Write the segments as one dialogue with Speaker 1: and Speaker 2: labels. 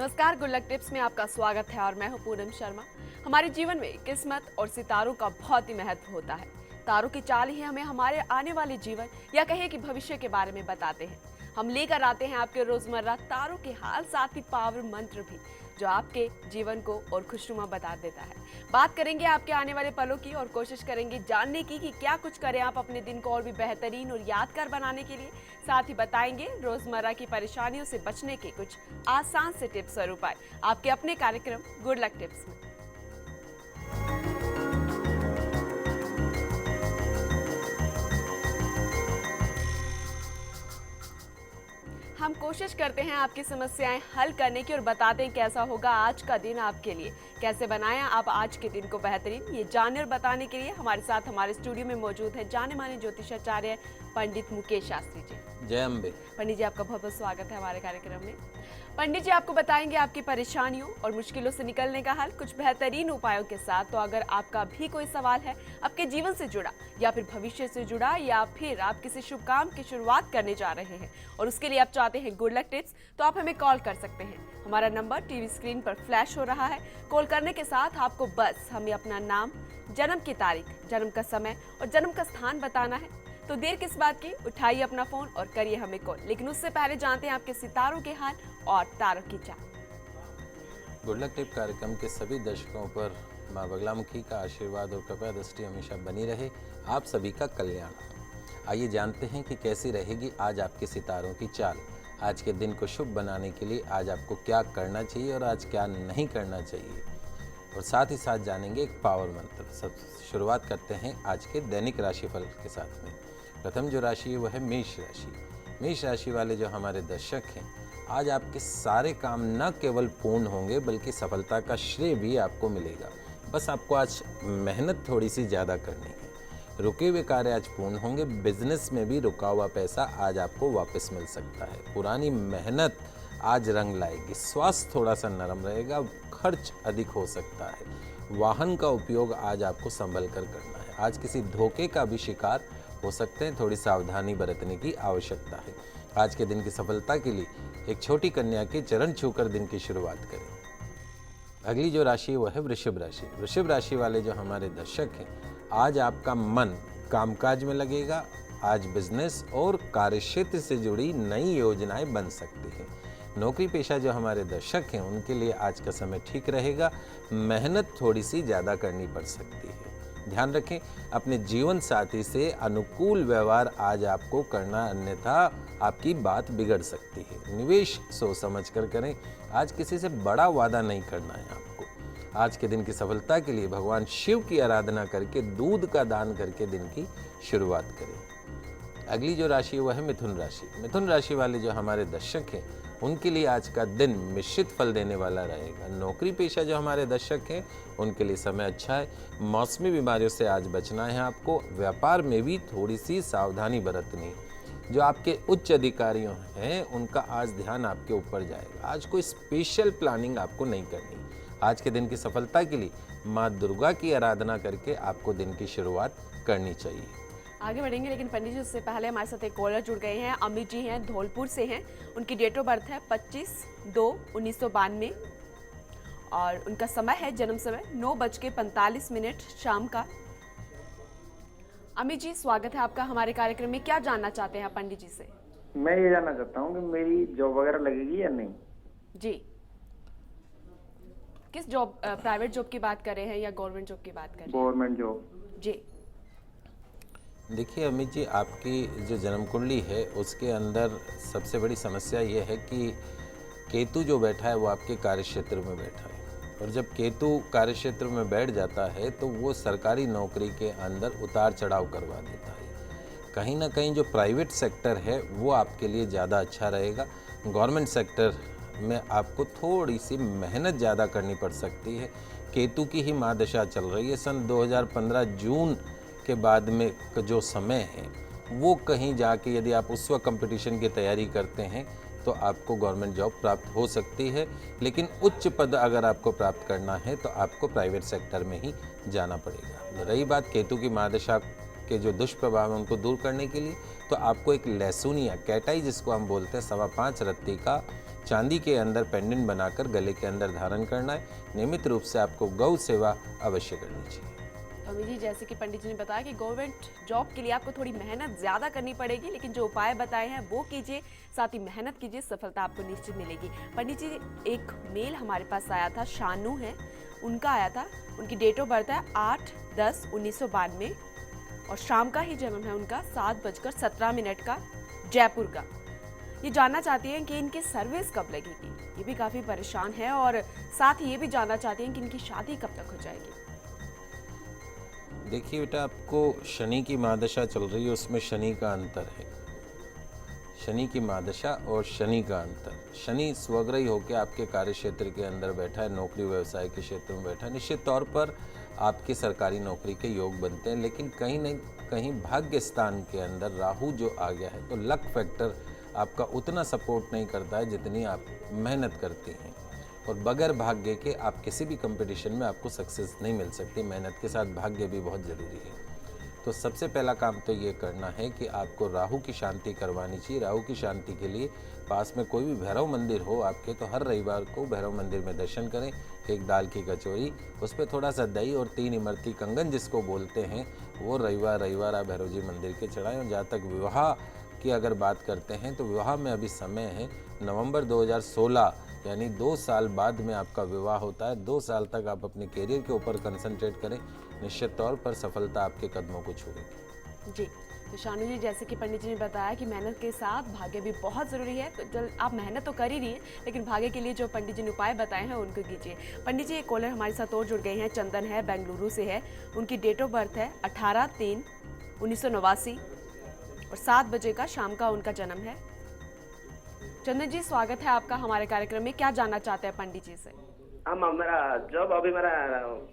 Speaker 1: नमस्कार, good luck tips में आपका स्वागत है और मैं हूं पूनम शर्मा। हमारे जीवन में किस्मत और सितारों का बहुत ही महत्व होता है। तारों की चाल ही हमें हमारे आने वाले जीवन या कहें कि भविष्य के बारे में बताते हैं। हम लेकर आते हैं आपके रोजमर्रा तारों के हाल, साथ ही पावर मंत्र भी, जो आपके जीवन को और खुशनुमा बता देता है। बात करेंगे आपके आने वाले पलों की और कोशिश करेंगे जानने की कि क्या कुछ करें आप अपने दिन को और भी बेहतरीन और यादगार बनाने के लिए। साथ ही बताएंगे रोजमर्रा की परेशानियों से बचने के कुछ आसान से टिप्स और उपाय आपके अपने कार्यक्रम गुड लक टिप्स में। हम कोशिश करते हैं आपकी समस्याएं हल करने की और बताते हैं कैसा होगा आज का दिन आपके लिए, कैसे बनाएं आप आज के दिन को बेहतरीन। ये जानने और बताने के लिए हमारे साथ हमारे स्टूडियो में मौजूद है जाने माने ज्योतिषाचार्य पंडित मुकेश शास्त्री जी।
Speaker 2: जय अम्बे।
Speaker 1: पंडित जी, आपका बहुत बहुत स्वागत है हमारे कार्यक्रम में। पंडित जी आपको बताएंगे आपकी परेशानियों और मुश्किलों से निकलने का हल कुछ बेहतरीन उपायों के साथ। तो अगर आपका भी कोई सवाल है आपके जीवन से जुड़ा या फिर भविष्य से जुड़ा, या फिर आप किसी शुभ काम की शुरुआत करने जा रहे हैं और उसके लिए आप चाहते हैं गुड लक टिप्स, तो आप हमें कॉल कर सकते हैं। हमारा नंबर टीवी स्क्रीन पर फ्लैश हो रहा है। कॉल करने के साथ आपको बस हमें अपना नाम, जन्म की तारीख, जन्म का समय और जन्म का स्थान बताना है। तो देर किस बात की, उठाइए अपना फोन और करिए हमें कॉल। लेकिन उससे पहले जानते हैं आपके सितारों के हाल और तारों की चाल।
Speaker 2: गुड लक टिप कार्यक्रम के सभी दर्शकों पर माँ बगलामुखी का आशीर्वाद और कृपा दृष्टि हमेशा बनी रहे। आप सभी का कल्याण हो। आइए जानते हैं कि कैसी रहेगी आज आपके सितारों की चाल। आज के दिन को शुभ बनाने के लिए आज आपको क्या करना चाहिए और आज क्या नहीं करना चाहिए, और साथ ही साथ जानेंगे एक पावर मंत्र। सब शुरुआत करते हैं आज के दैनिक राशिफल के साथ में। प्रथम जो राशि है वह है मेष राशि। मेष राशि वाले जो हमारे दर्शक हैं, आज आपके सारे काम न केवल पूर्ण होंगे बल्कि सफलता का श्रेय भी आपको मिलेगा। बस आपको आज मेहनत थोड़ी सी ज़्यादा करनी है। रुके हुए कार्य आज पूर्ण होंगे। बिजनेस में भी रुका हुआ पैसा आज आपको वापस मिल सकता है। पुरानी मेहनत आज रंग लाएगी। स्वास्थ्य थोड़ा सा नरम रहेगा, खर्च अधिक हो सकता है। वाहन का उपयोग आज आपको संभल कर करना है। आज किसी धोखे का भी शिकार हो सकते हैं, थोड़ी सावधानी बरतने की आवश्यकता है। आज के दिन की सफलता के लिए एक छोटी कन्या के चरण छूकर दिन की शुरुआत करें। अगली जो राशि है वह है वृषभ राशि। वृषभ राशि वाले जो हमारे दर्शक हैं, आज आपका मन कामकाज में लगेगा। आज बिजनेस और कार्यक्षेत्र से जुड़ी नई योजनाएं बन सकती हैं। नौकरी पेशा जो हमारे दर्शक हैं उनके लिए आज का समय ठीक रहेगा। मेहनत थोड़ी सी ज़्यादा करनी पड़ सकती है। ध्यान रखें अपने जीवन साथी से अनुकूल व्यवहार आज आपको करना, अन्यथा आपकी बात बिगड़ सकती है। निवेश सोच समझ कर करें। आज किसी से बड़ा वादा नहीं करना है आपको। आज के दिन की सफलता के लिए भगवान शिव की आराधना करके दूध का दान करके दिन की शुरुआत करें। अगली जो राशि है वह है मिथुन राशि। मिथुन राशि वाले जो हमारे दर्शक हैं उनके लिए आज का दिन मिश्रित फल देने वाला रहेगा। नौकरी पेशा जो हमारे दर्शक हैं उनके लिए समय अच्छा है। मौसमी बीमारियों से आज बचना है आपको। व्यापार में भी थोड़ी सी सावधानी बरतनी है। जो आपके उच्च अधिकारियों हैं उनका आज ध्यान आपके ऊपर जाएगा। आज कोई स्पेशल प्लानिंग आपको नहीं करनी। आज के दिन की सफलता के लिए माँ दुर्गा की आराधना करके आपको दिन की शुरुआत करनी चाहिए।
Speaker 1: आगे बढ़ेंगे, लेकिन पंडित जी उससे पहले हमारे साथ एक कॉलर जुड़ गए हैं। अमित जी हैं, धौलपुर से हैं। उनकी डेट ऑफ बर्थ है 25/2/1992 और उनका समय है, जन्म समय 9:45 शाम का। अमित जी, स्वागत है आपका हमारे कार्यक्रम में। क्या जानना चाहते हैं आप पंडित जी से?
Speaker 3: मैं ये जानना चाहता हूँ कि मेरी जॉब वगैरह लगेगी या नहीं।
Speaker 1: जी, किस जॉब, प्राइवेट जॉब की बात कर रहे हैं या गवर्नमेंट जॉब की बात कर रहे हैं?
Speaker 3: Government job.
Speaker 1: जी,
Speaker 2: देखिए अमित जी, आपकी जो जन्म कुंडली है उसके अंदर सबसे बड़ी समस्या ये है कि केतु जो बैठा है वो आपके कार्यक्षेत्र में बैठा है। और जब केतु कार्यक्षेत्र में बैठ जाता है तो वो सरकारी नौकरी के अंदर उतार चढ़ाव करवा देता है। कहीं ना कहीं जो प्राइवेट सेक्टर है वो आपके लिए ज़्यादा अच्छा रहेगा। गवर्नमेंट सेक्टर में आपको थोड़ी सी मेहनत ज़्यादा करनी पड़ सकती है। केतु की ही महादशा चल रही है। सन 2015 जून के बाद में जो समय है वो कहीं जाके यदि आप उस वक्त कंपटीशन की तैयारी करते हैं तो आपको गवर्नमेंट जॉब प्राप्त हो सकती है। लेकिन उच्च पद अगर आपको प्राप्त करना है तो आपको प्राइवेट सेक्टर में ही जाना पड़ेगा। रही बात केतु की महादशा के जो दुष्प्रभाव हैं उनको दूर करने के लिए, तो आपको एक लहसुन या कैटाई जिसको हम बोलते हैं 5.25 रत्ती का चांदी के अंदर पेंडेंट बनाकर गले के अंदर धारण करना है। नियमित रूप से आपको गौ सेवा अवश्य करनी चाहिए।
Speaker 1: तो अमित जी, जैसे कि पंडित जी ने बताया कि गवर्नमेंट जॉब के लिए आपको थोड़ी मेहनत ज़्यादा करनी पड़ेगी, लेकिन जो उपाय बताए हैं वो कीजिए, साथ ही मेहनत कीजिए, सफलता आपको निश्चित मिलेगी। पंडित जी, एक मेल हमारे पास आया था, शानू है, उनका आया था, उनकी डेट ऑफ बर्थ है 8/10/1992 और शाम का ही जन्म है उनका, 7:17 का, जयपुर का। ये जानना चाहती हैं कि इनकी सर्विस कब लगेगी, ये भी काफ़ी परेशान है, और साथ ही ये भी जानना चाहती हैं कि इनकी शादी कब तक हो जाएगी।
Speaker 2: देखिए बेटा, आपको शनि की महादशा चल रही है, उसमें शनि का अंतर है। शनि की महादशा और शनि का अंतर। शनि स्वग्रही होकर आपके कार्य क्षेत्र के अंदर बैठा है, नौकरी व्यवसाय के क्षेत्र में बैठा है। निश्चित तौर पर आपकी सरकारी नौकरी के योग बनते हैं, लेकिन कहीं न कहीं भाग्य स्थान के अंदर राहु जो आ गया है, तो लक फैक्टर आपका उतना सपोर्ट नहीं करता है जितनी आप मेहनत करती हैं, और बगैर भाग्य के आप किसी भी कंपटीशन में आपको सक्सेस नहीं मिल सकती। मेहनत के साथ भाग्य भी बहुत ज़रूरी है। तो सबसे पहला काम तो ये करना है कि आपको राहु की शांति करवानी चाहिए। राहु की शांति के लिए पास में कोई भी भैरव मंदिर हो आपके, तो हर रविवार को भैरव मंदिर में दर्शन करें। एक दाल की कचौरी, उस पर थोड़ा सा दही और 3 इमरती कंगन जिसको बोलते हैं, वो रविवार आप भैरव जी मंदिर के चढ़ाएं। और जहाँ तक विवाह की अगर बात करते हैं, तो विवाह में अभी समय है, नवंबर 2016 यानी 2 साल बाद में आपका विवाह होता है। 2 साल तक आप अपने करियर के ऊपर कंसंट्रेट करें, निश्चित तौर पर सफलता आपके कदमों को छूएगी।
Speaker 1: जी, तो शानू जी, जैसे कि पंडित जी ने बताया कि मेहनत के साथ भाग्य भी बहुत ज़रूरी है, तो जल्द आप मेहनत तो कर ही रही हैं, लेकिन भाग्य के लिए जो पंडित जी ने उपाय बताए हैं उनको कीजिए। पंडित जी, एक कॉलर हमारे साथ और जुड़ गए हैं, चंदन है, बेंगलुरु से है, उनकी डेट ऑफ बर्थ है 18/3/1989 और 7 बजे का शाम का उनका जन्म है। चंदन जी, स्वागत है आपका हमारे कार्यक्रम में, क्या जानना चाहते हैं पंडित जी से?
Speaker 4: हाँ मैम, मेरा जॉब अभी मेरा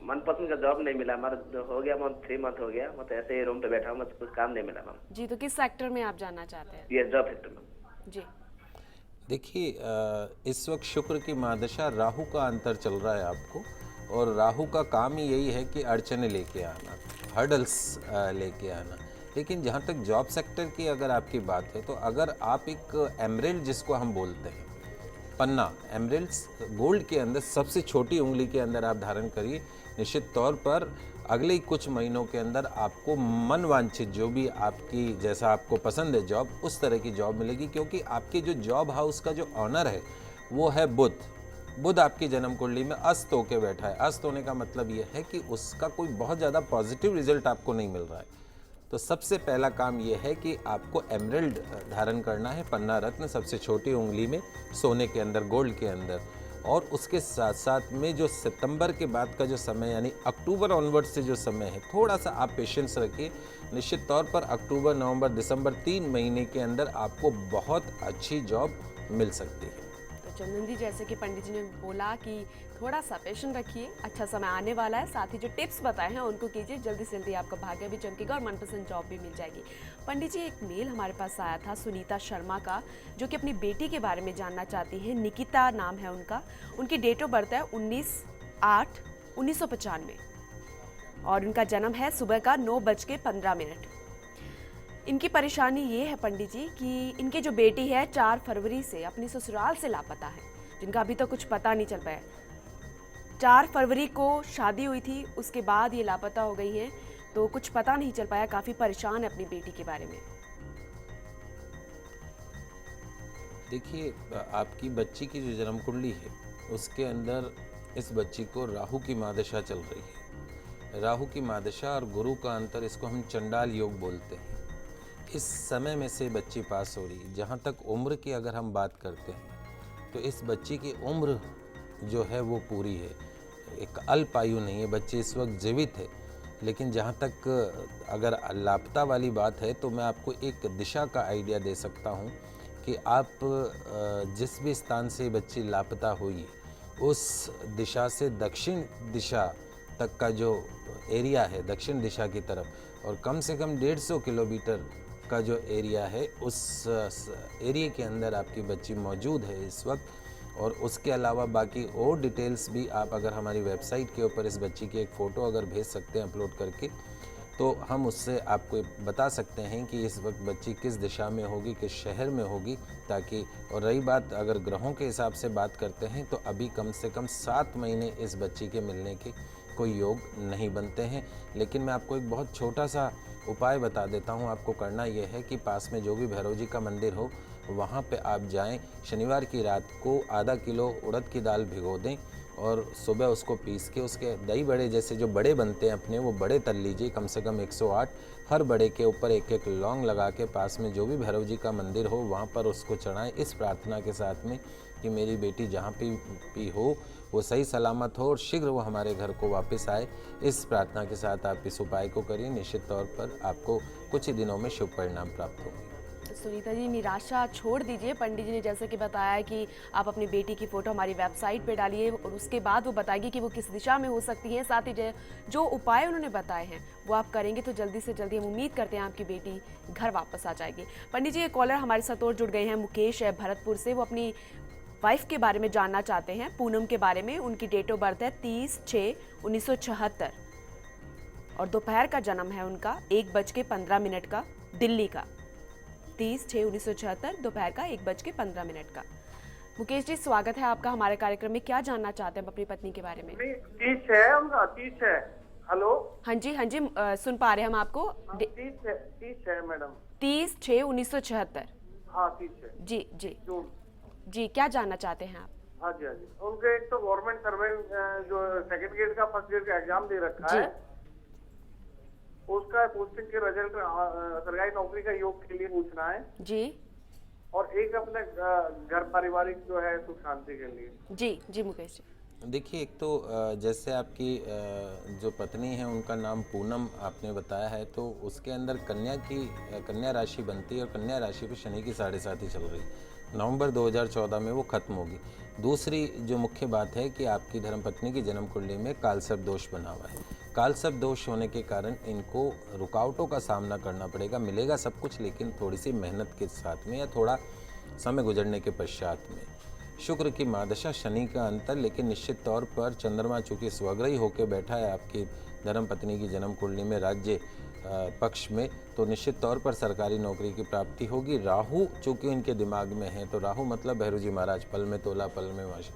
Speaker 4: मनपसंद का जॉब नहीं मिला। हमारा हो गया 3 मंथ हो गया, मैं तो ऐसे ही रूम पे बैठा हूँ, मुझे कुछ काम नहीं मिला मैम।
Speaker 1: जी, तो किस सेक्टर में आप जानना चाहते हैं?
Speaker 4: ये जॉब सेक्टर में।
Speaker 1: जी,
Speaker 2: देखिए, इस वक्त शुक्र की महादशा, राहु का अंतर चल रहा है आपको, और राहु का काम ही यही है कि अड़चने लेके आना, हर्डल्स लेके आना। लेकिन जहाँ तक जॉब सेक्टर की अगर आपकी बात है, तो अगर आप एक एमरेल्ड जिसको हम बोलते हैं, पन्ना, एमरेल्ड्स गोल्ड के अंदर सबसे छोटी उंगली के अंदर आप धारण करिए, निश्चित तौर पर अगले ही कुछ महीनों के अंदर आपको मन वांछित जो भी आपकी, जैसा आपको पसंद है जॉब, उस तरह की जॉब मिलेगी। क्योंकि आपके जो जॉब हाउस का जो ऑनर है वो है बुध। बुध आपकी जन्म कुंडली में अस्त होके बैठा है। अस्त होने का मतलब ये है कि उसका कोई बहुत ज़्यादा पॉजिटिव रिजल्ट आपको नहीं मिल रहा है। तो सबसे पहला काम ये है कि आपको एमरल्ड धारण करना है, पन्ना रत्न, सबसे छोटी उंगली में, सोने के अंदर, गोल्ड के अंदर। और उसके साथ साथ में जो सितंबर के बाद का जो समय, यानी अक्टूबर ऑनवर्ड से जो समय है, थोड़ा सा आप पेशेंस रखिए। निश्चित तौर पर अक्टूबर, नवंबर, दिसंबर 3 महीने के अंदर आपको बहुत अच्छी जॉब मिल सकती है।
Speaker 1: तो चंदन जी, जैसे कि पंडित जी ने बोला कि थोड़ा सा पेशेंस रखिए, अच्छा समय आने वाला है, साथ ही जो टिप्स बताए हैं उनको कीजिए, जल्दी से जल्दी आपका भाग्य भी चमकेगा और मनपसंद जॉब भी मिल जाएगी। पंडित जी, एक मेल हमारे पास आया था सुनीता शर्मा का, जो कि अपनी बेटी के बारे में जानना चाहती हैं। निकिता नाम है उनका, उनकी डेट ऑफ बर्थ है 19/8/1995 और उनका जन्म है सुबह का 9:15। इनकी परेशानी ये है पंडित जी कि इनकी जो बेटी है 4 फरवरी से अपनी ससुराल से लापता है, जिनका अभी तक कुछ पता नहीं चल पाया। 4 फरवरी को शादी हुई थी, उसके बाद ये लापता हो गई हैं, तो कुछ पता नहीं चल पाया, काफ़ी परेशान है अपनी बेटी के बारे में।
Speaker 2: देखिए, आपकी बच्ची की जो जन्म कुंडली है उसके अंदर इस बच्ची को राहु की महादशा चल रही है। राहु की महादशा और गुरु का अंतर, इसको हम चंडाल योग बोलते हैं। इस समय में से बच्ची पास हो रही है। जहाँ तक उम्र की अगर हम बात करते हैं, तो इस बच्ची की उम्र जो है वो पूरी है, एक अल्प आयु नहीं है। बच्चे इस वक्त जीवित है, लेकिन जहाँ तक अगर लापता वाली बात है, तो मैं आपको एक दिशा का आइडिया दे सकता हूँ कि आप जिस भी स्थान से बच्ची लापता हुई, उस दिशा से दक्षिण दिशा तक का जो एरिया है, दक्षिण दिशा की तरफ, और कम से कम 150 किलोमीटर का जो एरिया है, उस एरिया के अंदर आपकी बच्ची मौजूद है इस वक्त। और उसके अलावा बाकी और डिटेल्स भी आप अगर हमारी वेबसाइट के ऊपर इस बच्ची की एक फ़ोटो अगर भेज सकते हैं अपलोड करके, तो हम उससे आपको बता सकते हैं कि इस वक्त बच्ची किस दिशा में होगी, किस शहर में होगी, ताकि और रही बात अगर ग्रहों के हिसाब से बात करते हैं तो अभी कम से कम 7 महीने इस बच्ची के मिलने के कोई योग नहीं बनते हैं। लेकिन मैं आपको एक बहुत छोटा सा उपाय बता देता हूँ। आपको करना यह है कि पास में जो भी भैरव जी का मंदिर हो वहाँ पे आप जाएं, शनिवार की रात को आधा किलो उड़द की दाल भिगो दें और सुबह उसको पीस के उसके दही बड़े जैसे जो बड़े बनते हैं अपने, वो बड़े तल लीजिए कम से कम 108। हर बड़े के ऊपर एक एक लौंग लगा के पास में जो भी भैरव जी का मंदिर हो वहाँ पर उसको चढ़ाएं, इस प्रार्थना के साथ में कि मेरी बेटी जहाँ भी हो वो सही सलामत हो और शीघ्र वो हमारे घर को वापस आए। इस प्रार्थना के साथ आप इस उपाय को करिए, निश्चित तौर पर आपको कुछ ही दिनों में शुभ परिणाम प्राप्त होंगे।
Speaker 1: सुनीता जी, निराशा छोड़ दीजिए। पंडित जी ने जैसे कि बताया कि आप अपनी बेटी की फ़ोटो हमारी वेबसाइट पे डालिए और उसके बाद वो बताएगी कि वो किस दिशा में हो सकती है। साथ ही जो उपाय उन्होंने बताए हैं वो आप करेंगे तो जल्दी से जल्दी हम उम्मीद करते हैं आपकी बेटी घर वापस आ जाएगी। पंडित जी, ये कॉलर हमारे साथ और जुड़ गए हैं। मुकेश है भरतपुर से, वो अपनी वाइफ के बारे में जानना चाहते हैं, पूनम के बारे में। उनकी डेट ऑफ बर्थ है 30/6/1976 और दोपहर का जन्म है उनका 1:15 का, दिल्ली का। 30/6/1976 दोपहर का 1:15 का। मुकेश जी, स्वागत है आपका हमारे कार्यक्रम में। क्या जानना चाहते हैं अपनी पत्नी के बारे में?
Speaker 5: 30 है उनका, 30 है। हेलो,
Speaker 1: हाँ जी सुन पा रहे हैं हम आपको।
Speaker 5: 30 है मैडम।
Speaker 1: 30/6/1976।
Speaker 5: हाँ 30 है
Speaker 1: जी जी
Speaker 5: जून।
Speaker 1: जी, क्या जानना चाहते हैं आप?
Speaker 5: हाँ जी हाँ जी। उनके एक तो गवर्नमेंट सर्वेंट जो सेकंड ग्रेड का फर्स्ट ग्रेड का एग्जाम दे रखा है, उसका पोस्टिंग के रिजल्ट सरकारी नौकरी का योग के लिए पूछना है
Speaker 1: जी।
Speaker 5: और एक अपने घर पारिवारिक जो है सुख शांति के लिए।
Speaker 1: जी जी मुकेश जी,
Speaker 2: देखिए, एक तो जैसे आपकी जो पत्नी है उनका नाम पूनम आपने बताया है, तो उसके अंदर कन्या राशि बनती है और कन्या राशि पे शनि की 7.5 चल रही है। नवंबर 2014 में वो खत्म होगी। दूसरी जो मुख्य बात है कि आपकी धर्मपत्नी की जन्म कुंडली में कालसर्प दोष बना हुआ है। कालसर्प दोष होने के कारण इनको रुकावटों का सामना करना पड़ेगा। मिलेगा सब कुछ, लेकिन थोड़ी सी मेहनत के साथ में या थोड़ा समय गुजरने के पश्चात में। शुक्र की महादशा, शनि का अंतर, लेकिन निश्चित तौर पर चंद्रमा चूँकि स्वग्रही होकर बैठा है आपकी धर्मपत्नी की जन्म कुंडली में राज्य पक्ष में, तो निश्चित तौर पर सरकारी नौकरी की प्राप्ति होगी। राहु चूँकि उनके दिमाग में है, तो राहु मतलब भैरव जी महाराज, पल में तोला पल में वश।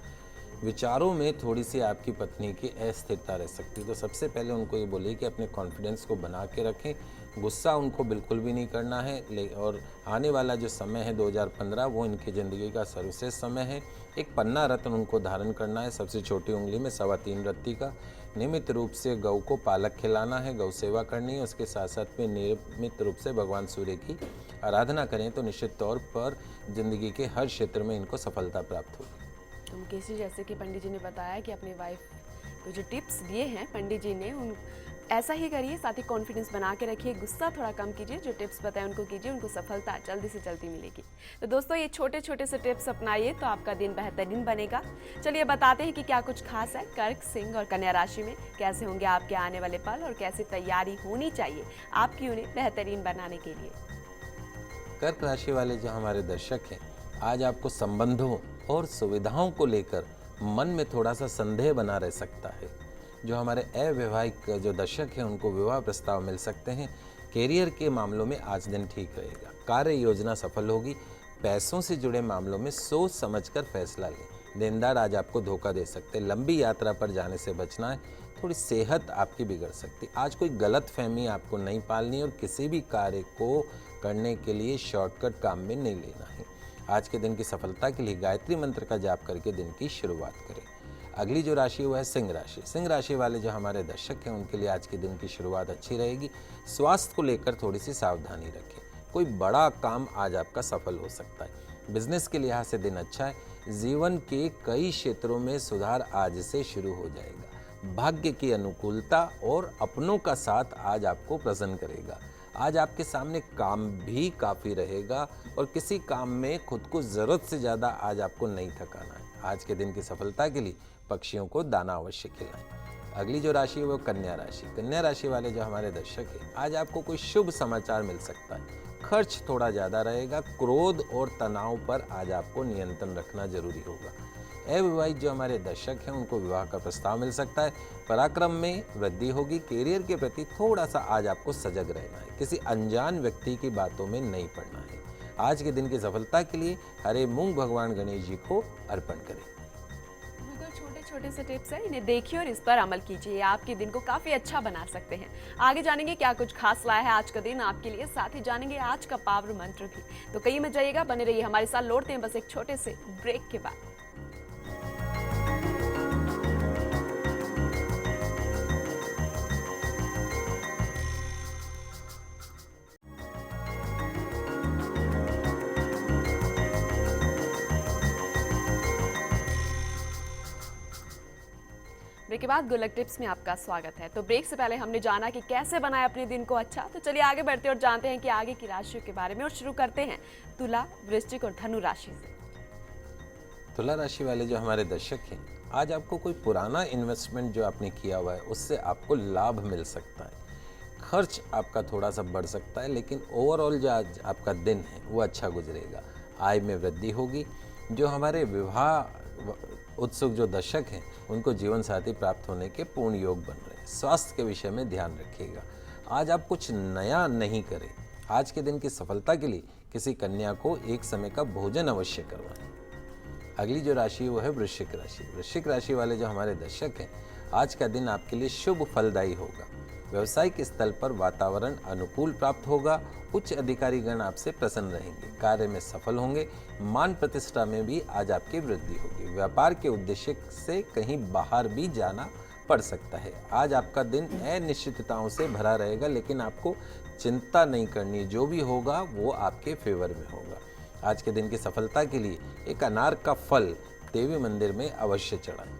Speaker 2: विचारों में थोड़ी सी आपकी पत्नी की अस्थिरता रह सकती है। तो सबसे पहले उनको ये बोलिए कि अपने कॉन्फिडेंस को बना के रखें, गुस्सा उनको बिल्कुल भी नहीं करना है। और आने वाला जो समय है 2015, वो इनकी ज़िंदगी का सर्वश्रेष्ठ समय है। एक पन्ना रत्न उनको धारण करना है, सबसे छोटी उंगली में 3.25 रत्ती का। नियमित रूप से गौ को पालक खिलाना है, गौ सेवा करनी है। उसके साथ साथ में नियमित रूप से भगवान सूर्य की आराधना करें तो निश्चित तौर पर ज़िंदगी के हर क्षेत्र में इनको सफलता प्राप्त होगी।
Speaker 1: तो मुकेश जी, जैसे कि पंडित जी ने बताया कि अपनी वाइफ को जो टिप्स दिए हैं पंडित जी ने, उन ऐसा ही करिए। साथ ही कॉन्फिडेंस बना के रखिए, गुस्सा थोड़ा कम कीजिए, जो टिप्स बताए उनको कीजिए, उनको सफलता जल्दी से जल्दी मिलेगी। तो दोस्तों, ये छोटे छोटे से टिप्स अपनाइए तो आपका दिन बेहतरीन बनेगा। चलिए बताते हैं कि क्या कुछ खास है कर्क, सिंह और कन्या राशि में, कैसे होंगे आपके आने वाले पल और कैसे तैयारी होनी चाहिए आपकी उन्हें बेहतरीन बनाने के लिए।
Speaker 2: कर्क राशि वाले जो हमारे दर्शक हैं, आज आपको संबंधों और सुविधाओं को लेकर मन में थोड़ा सा संदेह बना रह सकता है। जो हमारे अवैवाहिक जो दर्शक हैं उनको विवाह प्रस्ताव मिल सकते हैं। कैरियर के मामलों में आज दिन ठीक रहेगा। कार्य योजना सफल होगी। पैसों से जुड़े मामलों में सोच समझकर फैसला लें। देनदार आज आपको धोखा दे सकते हैं। लंबी यात्रा पर जाने से बचना है। थोड़ी सेहत आपकी बिगड़ सकती। आज कोई गलत फहमी आपको नहीं पालनी और किसी भी कार्य को करने के लिए शॉर्टकट काम में नहीं लेना है। आज के दिन की सफलता के लिए गायत्री मंत्र का जाप करके दिन की शुरुआत करें। अगली जो राशि वो है सिंह राशि। सिंह राशि वाले जो हमारे दर्शक हैं उनके लिए आज के दिन की शुरुआत अच्छी रहेगी। स्वास्थ्य को लेकर थोड़ी सी सावधानी रखें। कोई बड़ा काम आज आपका सफल हो सकता है। बिजनेस के लिहाज से दिन अच्छा है। जीवन के कई क्षेत्रों में सुधार आज से शुरू हो जाएगा। भाग्य की अनुकूलता और अपनों का साथ आज आपको प्रसन्न करेगा। आज आपके सामने काम भी काफ़ी रहेगा और किसी काम में खुद को ज़रूरत से ज़्यादा आज आपको नहीं थकाना है। आज के दिन की सफलता के लिए पक्षियों को दाना अवश्य खिलाएं। अगली जो राशि है वो कन्या राशि। कन्या राशि वाले जो हमारे दर्शक हैं, आज आपको कोई शुभ समाचार मिल सकता है। खर्च थोड़ा ज़्यादा रहेगा। क्रोध और तनाव पर आज आपको नियंत्रण रखना जरूरी होगा। अविवाहित जो हमारे दर्शक हैं उनको विवाह का प्रस्ताव मिल सकता है। पराक्रम में वृद्धि होगी। कैरियर के प्रति थोड़ा सा आज आपको सजग रहना है, किसी अनजान व्यक्ति की बातों में नहीं पड़ना है। आज के दिन की सफलता के लिए हरे मूंग भगवान गणेश जी को अर्पण करें।
Speaker 1: बिल्कुल छोटे छोटे से टिप्स हैं, इन्हें देखिए और इस पर अमल कीजिए, आपके दिन को काफी अच्छा बना सकते हैं। आगे जानेंगे क्या कुछ खास लाया है आज का दिन आपके लिए, साथ ही जानेंगे आज का पावर मंत्र भी। तो कहीं मत जाइएगा, बने रहिए हमारे साथ। लौटते हैं बस एक छोटे से ब्रेक के बाद। ब्रेक के बाद गुल्लक टिप्स में आपका स्वागत है। तो ब्रेक से पहले हमने जाना कि कैसे बनाए अपने दिन को अच्छा, तो चलिए आगे बढ़ते और जानते हैं कि आगे की राशियों के बारे में। और शुरू करते हैं तुला, वृश्चिक और धनु राशि से।
Speaker 2: तुला राशि वाले जो हमारे दर्शक हैं, आज आपको कोई पुराना इन्वेस्टमेंट जो आपने किया हुआ है उससे आपको लाभ मिल सकता है। खर्च आपका थोड़ा सा बढ़ सकता है, लेकिन ओवरऑल जो आज आपका दिन है वो अच्छा गुजरेगा। आय में वृद्धि होगी। जो हमारे विवाह उत्सुक जो दर्शक हैं उनको जीवन साथी प्राप्त होने के पूर्ण योग बन रहे हैं। स्वास्थ्य के विषय में ध्यान रखिएगा। आज आप कुछ नया नहीं करें। आज के दिन की सफलता के लिए किसी कन्या को एक समय का भोजन अवश्य करवाएं। अगली जो राशि वो है वृश्चिक राशि। वृश्चिक राशि वाले जो हमारे दर्शक हैं, आज का दिन आपके लिए शुभ फलदायी होगा। व्यवसायिक स्थल पर वातावरण अनुकूल प्राप्त होगा। उच्च अधिकारीगण आपसे प्रसन्न रहेंगे। कार्य में सफल होंगे। मान प्रतिष्ठा में भी आज आपकी वृद्धि होगी। व्यापार के उद्देश्य से कहीं बाहर भी जाना पड़ सकता है। आज आपका दिन अनिश्चितताओं से भरा रहेगा, लेकिन आपको चिंता नहीं करनी, जो भी होगा वो आपके फेवर में होगा। आज के दिन की सफलता के लिए एक अनार का फल देवी मंदिर में अवश्य चढ़ाएं।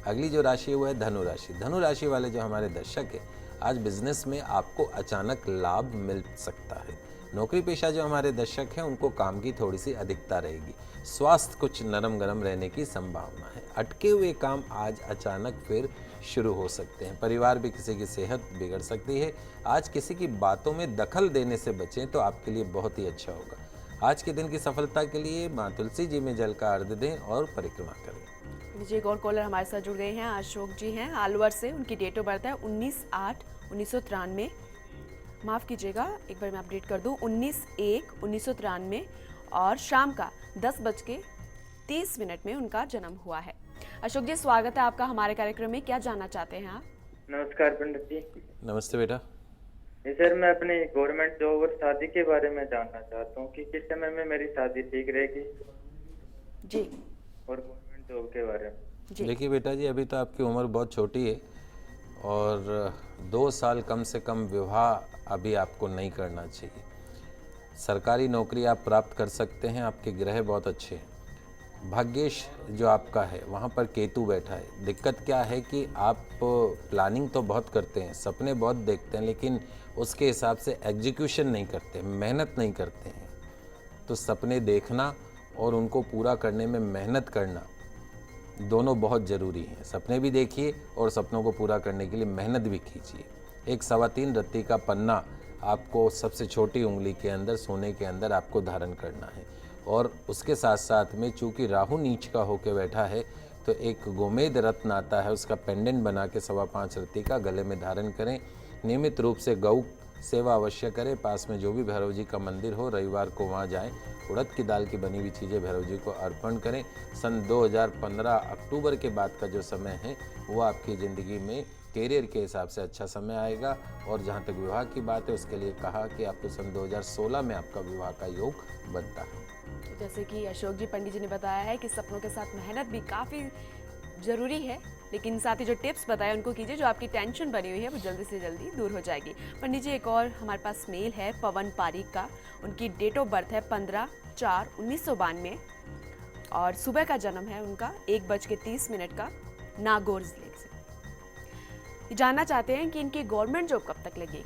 Speaker 2: अगली जो राशि है वो है धनु राशि। धनु राशि वाले जो हमारे दर्शक हैं, आज बिजनेस में आपको अचानक लाभ मिल सकता है। नौकरी पेशा जो हमारे दर्शक हैं उनको काम की थोड़ी सी अधिकता रहेगी। स्वास्थ्य कुछ नरम गरम रहने की संभावना है। अटके हुए काम आज अचानक फिर शुरू हो सकते हैं। परिवार भी किसी की सेहत बिगड़ सकती है। आज किसी की बातों में दखल देने से बचें तो आपके लिए बहुत ही अच्छा होगा। आज के दिन की सफलता के लिए माँ तुलसी जी में जल का अर्घ्य दें और परिक्रमा करें।
Speaker 1: विजय गौर कॉलर हमारे साथ जुड़ गए हैं। अशोक जी हैं अलवर से। उनकी डेट ऑफ बर्थ है 19/8/1993। माफ़ कीजिएगा, एक बार मैं अपडेट कर दूं, 19/1/1993 और शाम का 10:30 में उनका जन्म हुआ है। अशोक जी, स्वागत है आपका हमारे कार्यक्रम में। क्या जानना चाहते हैं आप?
Speaker 6: नमस्कार पंडित जी।
Speaker 2: नमस्ते बेटा।
Speaker 6: जी सर, मैं अपनी गवर्नमेंट जॉब और शादी के बारे में जानना चाहता हूँ कि किस समय में मेरी शादी ठीक रहेगी।
Speaker 1: जी।
Speaker 6: और गवर्नमेंट जॉब के बारे में।
Speaker 1: जी।
Speaker 2: देखिए बेटा जी, अभी तो आपकी उम्र बहुत छोटी है और 2 साल कम से कम विवाह अभी आपको नहीं करना चाहिए। सरकारी नौकरी आप प्राप्त कर सकते हैं। आपके ग्रह बहुत अच्छे हैं। भाग्येश जो आपका है वहाँ पर केतु बैठा है। दिक्कत क्या है कि आप प्लानिंग तो बहुत करते हैं, सपने बहुत देखते हैं, लेकिन उसके हिसाब से एग्जीक्यूशन नहीं करते, मेहनत नहीं करते हैं। तो सपने देखना और उनको पूरा करने में मेहनत करना दोनों बहुत ज़रूरी हैं। सपने भी देखिए और सपनों को पूरा करने के लिए मेहनत भी कीजिए। एक 3.25 रत्ती का पन्ना आपको सबसे छोटी उंगली के अंदर, सोने के अंदर आपको धारण करना है। और उसके साथ साथ में चूँकि राहु नीच का होकर बैठा है, तो एक गोमेद रत्न आता है, उसका पेंडेंट बना के 5.25 रत्ती का गले में धारण करें। नियमित रूप से गौ सेवा अवश्य करें। पास में जो भी भैरव जी का मंदिर हो, रविवार को वहाँ जाएं। उड़द की दाल की बनी हुई चीज़ें भैरव जी को अर्पण करें। सन 2015 अक्टूबर के बाद का जो समय है वो आपकी ज़िंदगी में कैरियर के हिसाब से अच्छा समय आएगा। और जहाँ तक विवाह की बात है, उसके लिए कहा कि आपको सन 2016 में आपका विवाह का योग बनता है।
Speaker 1: जैसे कि अशोक जी, पंडित जी ने बताया है कि सपनों के साथ मेहनत भी काफ़ी ज़रूरी है, लेकिन साथ ही जो टिप्स बताए उनको कीजिए। जो आपकी टेंशन बनी हुई है वो जल्दी से जल्दी दूर हो जाएगी। पंडित जी, एक और हमारे पास मेल है पवन पारीक का। उनकी डेट ऑफ बर्थ है 15/4/1992 और सुबह का जन्म है उनका 1:30 का नागौर जिले से। ये जानना चाहते हैं कि इनकी गवर्नमेंट जॉब कब तक लगेगी।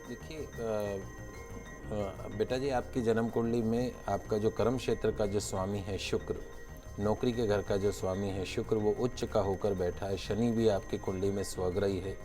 Speaker 2: देखिए बेटा जी, आपकी जन्म कुंडली में आपका जो कर्म क्षेत्र का जो स्वामी है शुक्र, नौकरी के घर का जो स्वामी है शुक्र, वो उच्च का होकर बैठा है। शनि भी आपकी कुंडली में स्वग्रही है,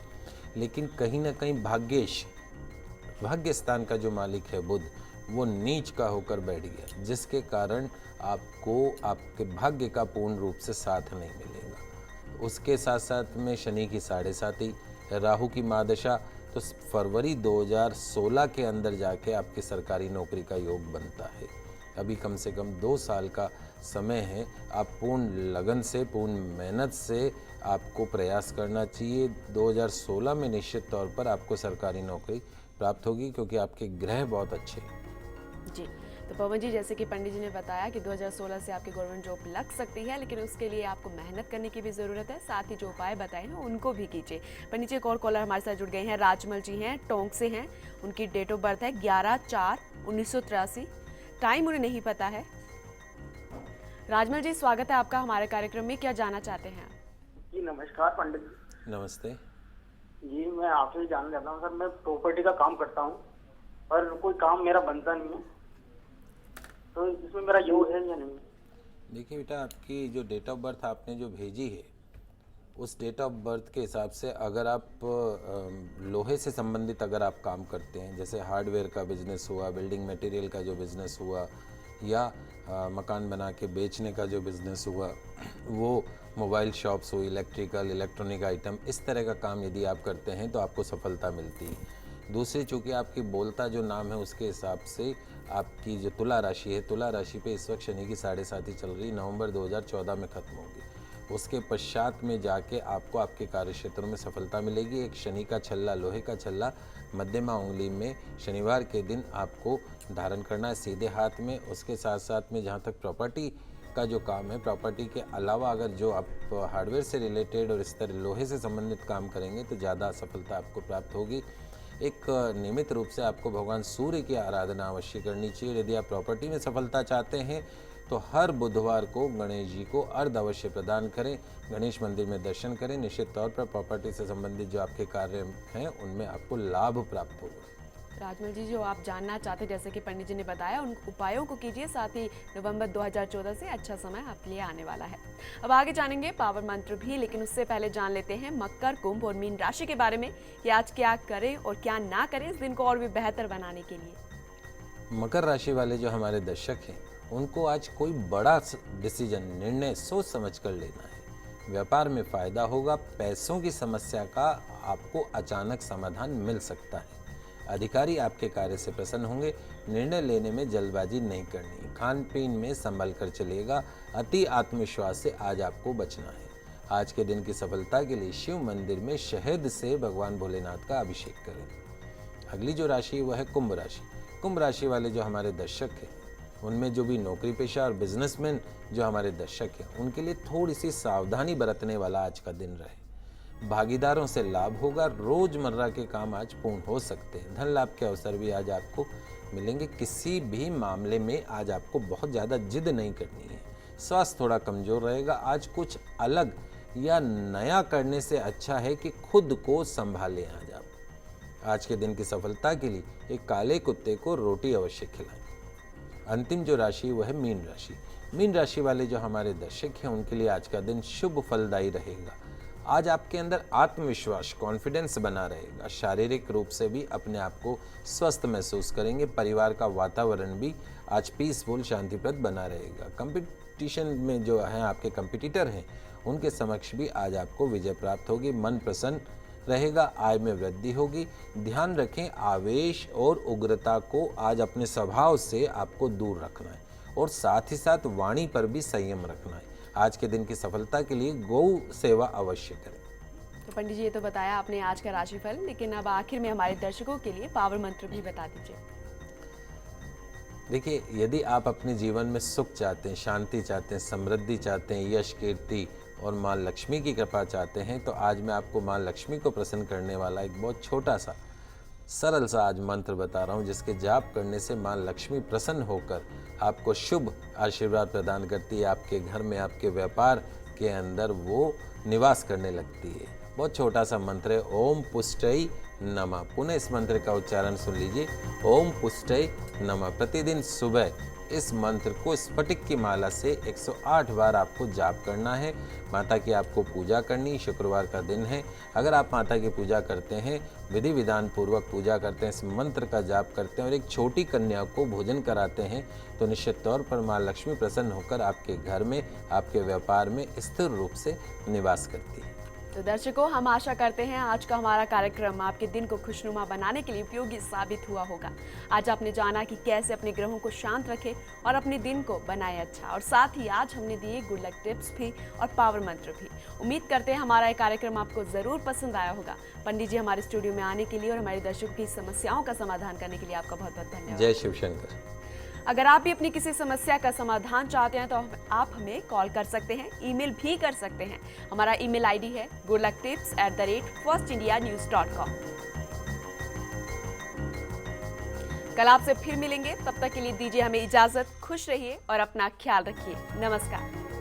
Speaker 2: लेकिन कहीं ना कहीं भाग्य स्थान का जो मालिक है बुध, वो नीच का होकर बैठ गया, जिसके कारण आपको आपके भाग्य का पूर्ण रूप से साथ नहीं मिलेगा। उसके साथ साथ में शनि की 7.5, राहु की महादशा, तो फरवरी 2016 के अंदर जाके आपकी सरकारी नौकरी का योग बनता है। अभी कम से कम 2 साल का समय है। आप पूर्ण लगन से, पूर्ण मेहनत से आपको प्रयास करना चाहिए। 2016 में निश्चित तौर पर आपको सरकारी नौकरी प्राप्त होगी, क्योंकि आपके ग्रह बहुत अच्छे हैं।
Speaker 1: जी, तो पवन जी, जैसे कि पंडित जी ने बताया कि 2016 से आपकी गवर्नमेंट जॉब लग सकती है, लेकिन उसके लिए आपको मेहनत करने की भी ज़रूरत है। साथ ही जो उपाय बताए हैं उनको भी कीजिए। पंडित जी, एक और कॉलर हमारे साथ जुड़ गए हैं। राजमल जी हैं, टोंक से हैं। उनकी डेट ऑफ बर्थ है 11/4/1983। टाइम उन्हें नहीं पता है। राजमल जी, स्वागत है आपका हमारे कार्यक्रम में। क्या जानना चाहते हैं?
Speaker 5: जी नमस्कार पंडित जी।
Speaker 2: नमस्ते।
Speaker 5: जी मैं आपसे जानना चाहता हूँ सर, मैं प्रॉपर्टी का काम करता हूँ पर कोई काम मेरा बनता नहीं है, तो इसमें मेरा योग है या नहीं?
Speaker 2: देखिए बेटा, आपकी जो डेट ऑफ बर्थ आपने जो भेजी है, उस डेट ऑफ बर्थ के हिसाब से अगर आप लोहे से संबंधित अगर आप काम करते हैं, जैसे हार्डवेयर का बिजनेस हुआ, बिल्डिंग मटेरियल का जो बिजनेस हुआ, या मकान बना के बेचने का जो बिजनेस हुआ, वो मोबाइल शॉप्स हुई, इलेक्ट्रिकल इलेक्ट्रॉनिक आइटम, इस तरह का काम यदि आप करते हैं तो आपको सफलता मिलती है। दूसरी, चूँकि आपकी बोलता जो नाम है उसके हिसाब से आपकी जो तुला राशि है, तुला राशि पे इस वक्त शनि की 7.5 चल रही, नवंबर 2014 में ख़त्म होगी। उसके पश्चात में जाके आपको आपके कार्यक्षेत्र में सफलता मिलेगी। एक शनि का छल्ला, लोहे का छल्ला मध्यमा उंगली में शनिवार के दिन आपको धारण करना है, सीधे हाथ में। उसके साथ साथ में जहाँ तक प्रॉपर्टी का जो काम है, प्रॉपर्टी के अलावा अगर जो आप हार्डवेयर से रिलेटेड और इस तरह लोहे से संबंधित काम करेंगे तो ज़्यादा सफलता आपको प्राप्त होगी। एक नियमित रूप से आपको भगवान सूर्य की आराधना अवश्य करनी चाहिए। यदि आप प्रॉपर्टी में सफलता चाहते हैं तो हर बुधवार को गणेश जी को अर्घ अवश्य प्रदान करें, गणेश मंदिर में दर्शन करें। निश्चित तौर पर प्रॉपर्टी से संबंधित जो आपके कार्य हैं उनमें आपको लाभ प्राप्त होगा।
Speaker 1: राजमल जी, जो आप जानना चाहते, जैसे कि पंडित जी ने बताया, उन उपायों को कीजिए। साथ ही नवंबर 2014 से अच्छा समय आपके लिए आने वाला है। अब आगे जानेंगे पावर मंत्र भी, लेकिन उससे पहले जान लेते हैं मकर, कुंभ और मीन राशि के बारे में कि आज क्या करें और क्या ना करें इस दिन को और भी बेहतर बनाने के लिए।
Speaker 2: मकर राशि वाले जो हमारे दर्शक हैं, उनको आज कोई बड़ा डिसीजन, निर्णय सोच समझ कर लेना है। व्यापार में फायदा होगा। पैसों की समस्या का आपको अचानक समाधान मिल सकता है। अधिकारी आपके कार्य से प्रसन्न होंगे। निर्णय लेने में जल्दबाजी नहीं करनी। खान पीन में संभल कर चलेगा। अति आत्मविश्वास से आज आपको बचना है। आज के दिन की सफलता के लिए शिव मंदिर में शहद से भगवान भोलेनाथ का अभिषेक करें। अगली जो राशि वह है कुंभ राशि। कुंभ राशि वाले जो हमारे दर्शक हैं, उनमें जो भी नौकरी पेशा और बिजनेसमैन जो हमारे दर्शक हैं, उनके लिए थोड़ी सी सावधानी बरतने वाला आज का दिन रहे। भागीदारों से लाभ होगा। रोजमर्रा के काम आज पूर्ण हो सकते हैं। धन लाभ के अवसर भी आज आपको मिलेंगे। किसी भी मामले में आज आपको बहुत ज़्यादा जिद नहीं करनी है। स्वास्थ्य थोड़ा कमजोर रहेगा। आज कुछ अलग या नया करने से अच्छा है कि खुद को संभालें। आज के दिन की सफलता के लिए एक काले कुत्ते को रोटी अवश्य खिलाएं। अंतिम जो राशि वह है मीन राशि। मीन राशि वाले जो हमारे दर्शक हैं, उनके लिए आज का दिन शुभ फलदायी रहेगा। आज आपके अंदर आत्मविश्वास, कॉन्फिडेंस बना रहेगा। शारीरिक रूप से भी अपने आप को स्वस्थ महसूस करेंगे। परिवार का वातावरण भी आज पीसफुल, शांतिप्रद बना रहेगा। कंपटीशन में जो है आपके कंपटीटर हैं, उनके समक्ष भी आज आपको विजय प्राप्त होगी। मन प्रसन्न रहेगा। आय में वृद्धि होगी। ध्यान रखें, आवेश और उग्रता को आज अपने स्वभाव से आपको दूर रखना है और साथ ही साथ वाणी पर भी संयम रखना है। आज के दिन की सफलता के लिए गौ सेवा अवश्य करें।
Speaker 1: तो पंडित जी, ये तो बताया आपने आज का राशिफल, लेकिन अब आखिर में हमारे दर्शकों के लिए पावर मंत्र भी बता दीजिए।
Speaker 2: देखिए, यदि आप अपने जीवन में सुख चाहते हैं, शांति चाहते हैं, समृद्धि चाहते हैं, यश, कीर्ति और माँ लक्ष्मी की कृपा चाहते हैं, तो आज मैं आपको माँ लक्ष्मी को प्रसन्न करने वाला एक बहुत छोटा सा सरल सा आज मंत्र बता रहा हूँ, जिसके जाप करने से माँ लक्ष्मी प्रसन्न होकर आपको शुभ आशीर्वाद प्रदान करती है। आपके घर में, आपके व्यापार के अंदर वो निवास करने लगती है। बहुत छोटा सा मंत्र है, ओम पुष्टै नमः। पुनः इस मंत्र का उच्चारण सुन लीजिए, ओम पुष्टै नमः। प्रतिदिन सुबह इस मंत्र को स्फटिक की माला से 108 बार आपको जाप करना है। माता की आपको पूजा करनी, शुक्रवार का दिन है। अगर आप माता की पूजा करते हैं, विधि विधान पूर्वक पूजा करते हैं, इस मंत्र का जाप करते हैं और एक छोटी कन्या को भोजन कराते हैं, तो निश्चित तौर पर माँ लक्ष्मी प्रसन्न होकर आपके घर में, आपके व्यापार में स्थिर रूप से निवास करती है।
Speaker 1: तो दर्शकों, हम आशा करते हैं आज का हमारा कार्यक्रम आपके दिन को खुशनुमा बनाने के लिए उपयोगी साबित हुआ होगा। आज आपने जाना कि कैसे अपने ग्रहों को शांत रखें और अपने दिन को बनाए अच्छा, और साथ ही आज हमने दिए गुड लक टिप्स भी और पावर मंत्र भी। उम्मीद करते हैं हमारा ये कार्यक्रम आपको जरूर पसंद आया होगा। पंडित जी हमारे स्टूडियो में आने के लिए और हमारे दर्शकों की समस्याओं का समाधान करने के लिए आपका बहुत बहुत धन्यवाद।
Speaker 2: जय शिव शंकर।
Speaker 1: अगर आप भी अपनी किसी समस्या का समाधान चाहते हैं तो आप हमें कॉल कर सकते हैं, ईमेल भी कर सकते हैं। हमारा ईमेल आईडी है goodlucktips@firstindianews.com। कल आपसे फिर मिलेंगे, तब तक के लिए दीजिए हमें इजाजत। खुश रहिए और अपना ख्याल रखिए। नमस्कार।